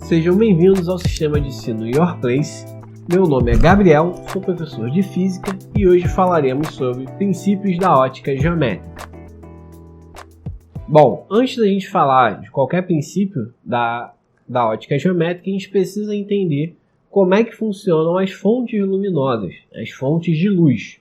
Sejam bem-vindos ao sistema de ensino Your Place. Meu nome é Gabriel, sou professor de Física e hoje falaremos sobre princípios da ótica geométrica. Bom, antes da gente falar de qualquer princípio da ótica geométrica, a gente precisa entender como é que funcionam as fontes luminosas, as fontes de luz,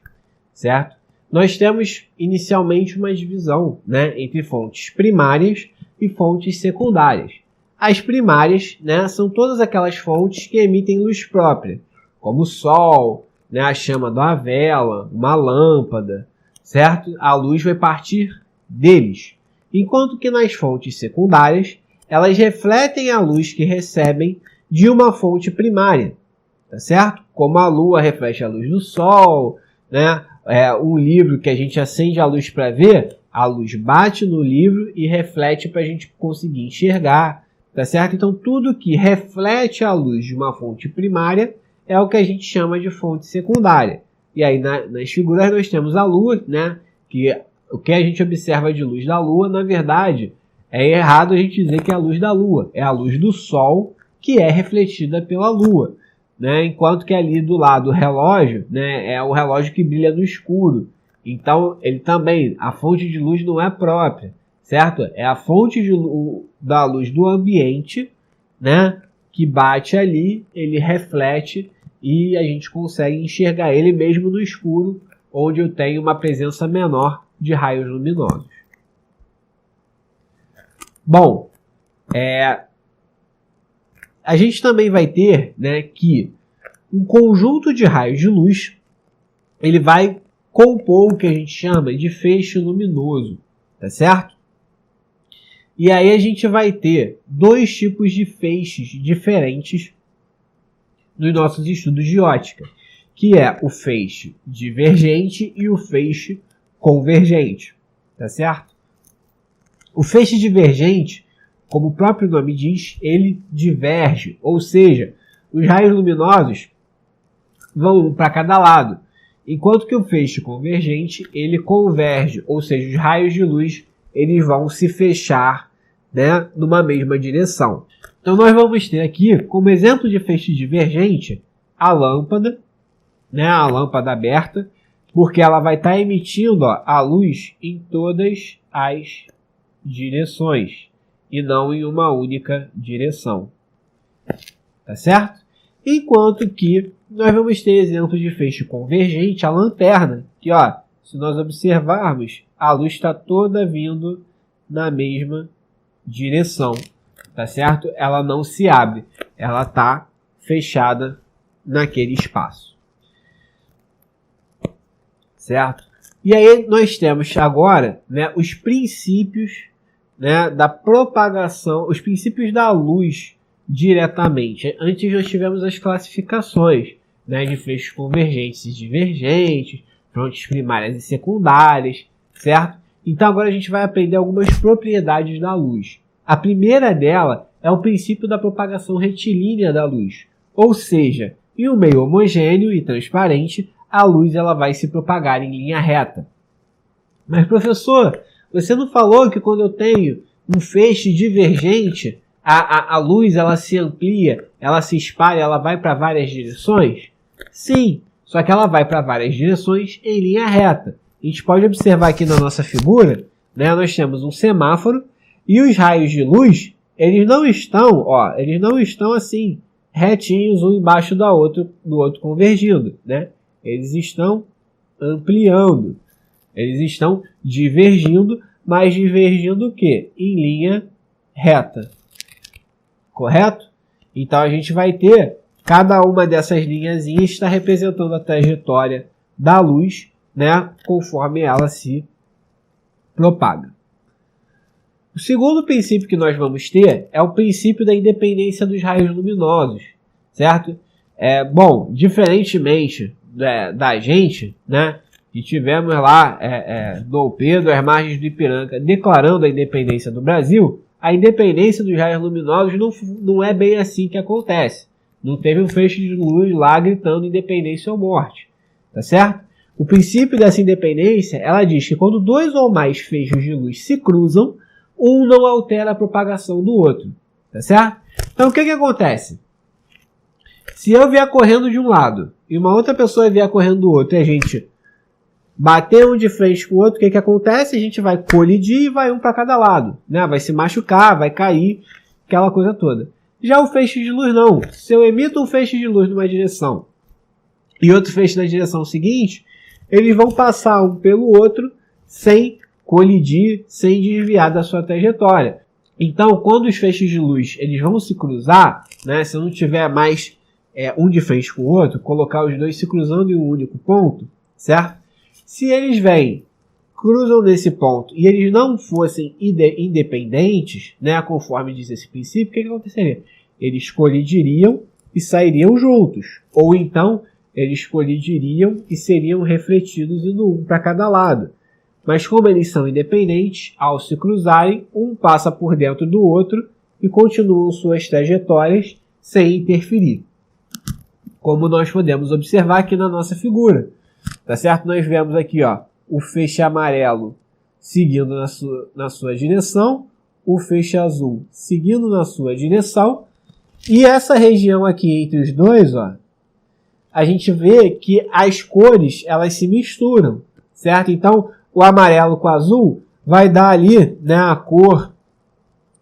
certo? Nós temos inicialmente uma divisão, entre fontes primárias e fontes secundárias. As primárias, são todas aquelas fontes que emitem luz própria, como o sol, a chama de uma vela, uma lâmpada, certo? A luz vai partir deles. Enquanto que nas fontes secundárias, elas refletem a luz que recebem de uma fonte primária, tá certo? Como a lua reflete a luz do sol, um livro que a gente acende a luz para ver, a luz bate no livro e reflete para a gente conseguir enxergar, tá certo? Então, tudo que reflete a luz de uma fonte primária é o que a gente chama de fonte secundária. E aí, nas figuras, nós temos a lua, que o que a gente observa de luz da lua, na verdade, é errado a gente dizer que é a luz da lua. É a luz do sol que é refletida pela lua, enquanto que ali do lado do relógio, é o relógio que brilha no escuro. Então, ele também, a fonte de luz não é própria, certo? É a fonte da luz do ambiente, que bate ali, ele reflete e a gente consegue enxergar ele mesmo no escuro, onde eu tenho uma presença menor de raios luminosos. Bom, a gente também vai ter, que um conjunto de raios de luz, ele vai compor o que a gente chama de feixe luminoso, tá certo? E aí a gente vai ter dois tipos de feixes diferentes nos nossos estudos de ótica, que é o feixe divergente e o feixe convergente, tá certo? O feixe divergente, como o próprio nome diz, ele diverge, ou seja, os raios luminosos vão para cada lado, enquanto que o feixe convergente, ele converge, ou seja, os raios de luz eles vão se fechar, numa mesma direção. Então, nós vamos ter aqui, como exemplo de feixe divergente, a lâmpada aberta, porque ela vai estar emitindo a luz em todas as direções, e não em uma única direção. Tá certo? Enquanto que nós vamos ter exemplos de feixe convergente, a lanterna, que, se nós observarmos, a luz está toda vindo na mesma direção, tá certo? Ela não se abre, ela está fechada naquele espaço, certo? E aí nós temos agora, os princípios, da propagação, os princípios da luz diretamente. Antes nós tivemos as classificações, de feixes convergentes e divergentes, fontes primárias e secundárias, certo? Então agora a gente vai aprender algumas propriedades da luz. A primeira dela é o princípio da propagação retilínea da luz. Ou seja, em um meio homogêneo e transparente, a luz ela vai se propagar em linha reta. Mas professor, você não falou que quando eu tenho um feixe divergente, a luz ela se amplia, ela se espalha, ela vai para várias direções? Sim, só que ela vai para várias direções em linha reta. A gente pode observar aqui na nossa figura, nós temos um semáforo e os raios de luz, eles não estão assim, retinhos um embaixo do outro convergindo, Eles estão ampliando, eles estão divergindo, mas divergindo o quê? Em linha reta, correto? Então a gente vai ter, cada uma dessas linhazinhas está representando a trajetória da luz, conforme ela se propaga. O segundo princípio que nós vamos ter é o princípio da independência dos raios luminosos, certo? Bom, diferentemente da gente, que tivemos lá Dom Pedro, às margens do Ipiranga, declarando a independência do Brasil, a independência dos raios luminosos não é bem assim que acontece. Não teve um feixe de luz lá gritando independência ou morte, tá certo? O princípio dessa independência, ela diz que quando dois ou mais feixes de luz se cruzam, um não altera a propagação do outro, Tá certo? Então, o que acontece? Se eu vier correndo de um lado e uma outra pessoa vier correndo do outro e a gente bater um de frente com o outro, o que acontece? A gente vai colidir e vai um para cada lado, né? Vai se machucar, vai cair, aquela coisa toda. Já o feixe de luz não. Se eu emito um feixe de luz numa direção e outro feixe na direção seguinte, eles vão passar um pelo outro sem colidir, sem desviar da sua trajetória. Então, quando os feixes de luz eles vão se cruzar, né? Se não tiver mais um de frente com o outro, colocar os dois se cruzando em um único ponto, certo? Se eles vêm, cruzam nesse ponto e eles não fossem independentes, né, conforme diz esse princípio, o que aconteceria? Eles colidiriam e sairiam juntos. Ou então, eles colidiriam e seriam refletidos indo um para cada lado. Mas como eles são independentes, ao se cruzarem, um passa por dentro do outro e continuam suas trajetórias sem interferir. Como nós podemos observar aqui na nossa figura. Tá certo? Nós vemos aqui, ó, o feixe amarelo seguindo na sua direção, o feixe azul seguindo na sua direção, e essa região aqui entre os dois, ó, a gente vê que as cores elas se misturam, certo? Então, o amarelo com o azul vai dar ali, né, a cor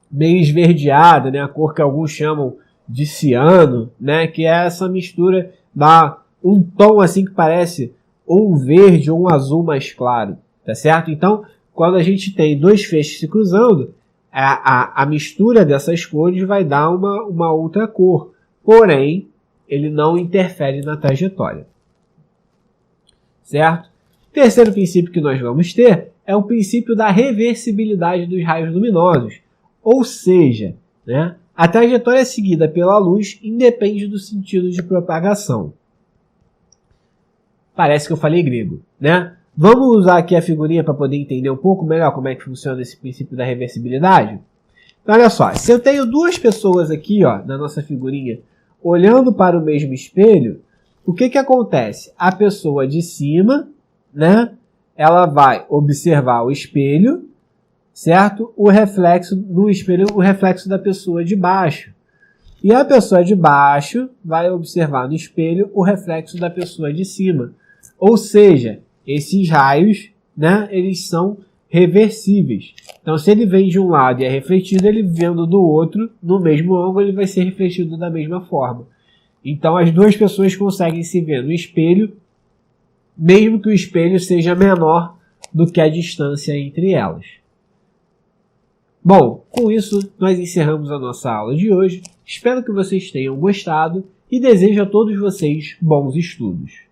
meio esverdeada, né, a cor que alguns chamam de ciano, né, que é essa mistura, dá um tom assim que parece ou um verde ou um azul mais claro, tá certo? Então, quando a gente tem dois feixes se cruzando, a mistura dessas cores vai dar uma outra cor, porém, ele não interfere na trajetória, certo? Terceiro princípio que nós vamos ter é o princípio da reversibilidade dos raios luminosos, ou seja, né, a trajetória seguida pela luz independe do sentido de propagação. Parece que eu falei grego, né? Vamos usar aqui a figurinha para poder entender um pouco melhor como é que funciona esse princípio da reversibilidade? Então, olha só, se eu tenho duas pessoas aqui, ó, na nossa figurinha, olhando para o mesmo espelho, o que acontece? A pessoa de cima, né, ela vai observar o espelho, certo? O reflexo no espelho, o reflexo da pessoa de baixo. E a pessoa de baixo vai observar no espelho o reflexo da pessoa de cima. Ou seja, esses raios, né, eles são reversíveis. Então, se ele vem de um lado e é refletido, ele vendo do outro, no mesmo ângulo, ele vai ser refletido da mesma forma. Então, as duas pessoas conseguem se ver no espelho, mesmo que o espelho seja menor do que a distância entre elas. Bom, com isso, nós encerramos a nossa aula de hoje. Espero que vocês tenham gostado e desejo a todos vocês bons estudos.